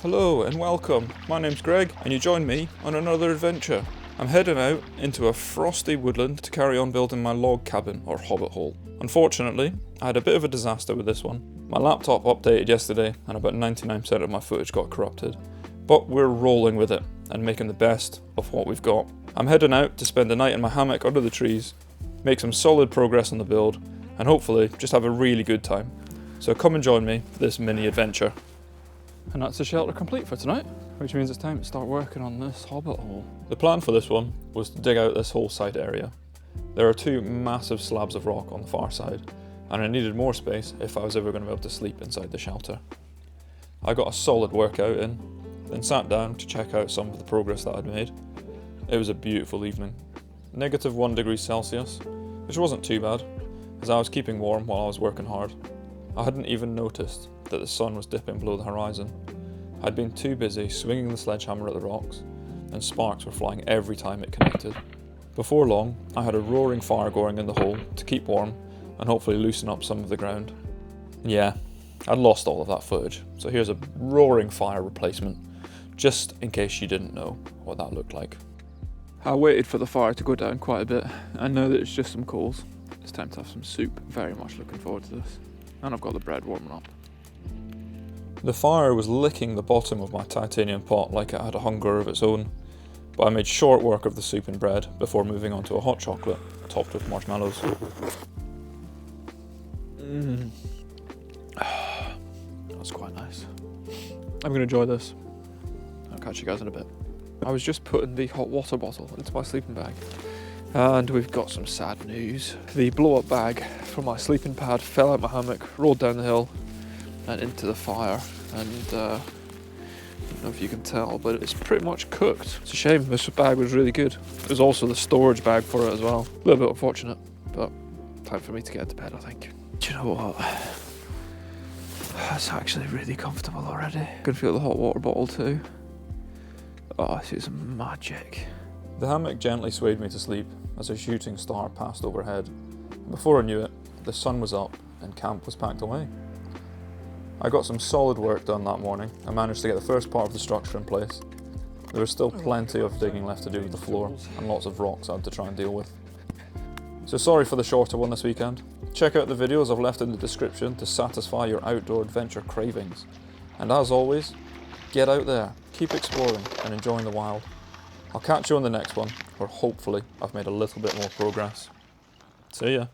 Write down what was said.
Hello and welcome, my name's Greg and you join me on another adventure. I'm heading out into a frosty woodland to carry on building my log cabin or hobbit hole. Unfortunately, I had a bit of a disaster with this one. My laptop updated yesterday and about 99% of my footage got corrupted. But we're rolling with it and making the best of what we've got. I'm heading out to spend the night in my hammock under the trees, make some solid progress on the build, and hopefully just have a really good time. So come and join me for this mini adventure. And that's the shelter complete for tonight, which means it's time to start working on this hobbit hole. The plan for this one was to dig out this whole side area. There are two massive slabs of rock on the far side, and I needed more space if I was ever going to be able to sleep inside the shelter. I got a solid workout in, then sat down to check out some of the progress that I'd made. It was a beautiful evening. -1 degree Celsius, which wasn't too bad, as I was keeping warm while I was working hard. I hadn't even noticed that the sun was dipping below the horizon. I'd been too busy swinging the sledgehammer at the rocks, and sparks were flying every time it connected. Before long, I had a roaring fire going in the hole to keep warm and hopefully loosen up some of the ground. Yeah, I'd lost all of that footage, so here's a roaring fire replacement, just in case you didn't know what that looked like. I waited for the fire to go down quite a bit, and now that it's just some coals, it's time to have some soup. Very much looking forward to this. And I've got the bread warming up. The fire was licking the bottom of my titanium pot like it had a hunger of its own, but I made short work of the soup and bread before moving on to a hot chocolate topped with marshmallows. That's quite nice. I'm going to enjoy this. I'll catch you guys in a bit. I was just putting the hot water bottle into my sleeping bag, and we've got some sad news. The blow-up bag from my sleeping pad fell out my hammock, rolled down the hill and into the fire, and I don't know if you can tell, but it's pretty much cooked. It's a shame, this bag was really good. It was also the storage bag for it as well. A little bit unfortunate, but time for me to get to bed, I think. Do you know what? It's actually really comfortable already. I can feel the hot water bottle too. Oh, this is magic. The hammock gently swayed me to sleep as a shooting star passed overhead. Before I knew it, the sun was up and camp was packed away. I got some solid work done that morning and managed to get the first part of the structure in place. There was still plenty of digging left to do with the floor and lots of rocks I had to try and deal with. So sorry for the shorter one this weekend. Check out the videos I've left in the description to satisfy your outdoor adventure cravings. And as always, get out there, keep exploring and enjoying the wild. I'll catch you on the next one, where hopefully I've made a little bit more progress. See ya.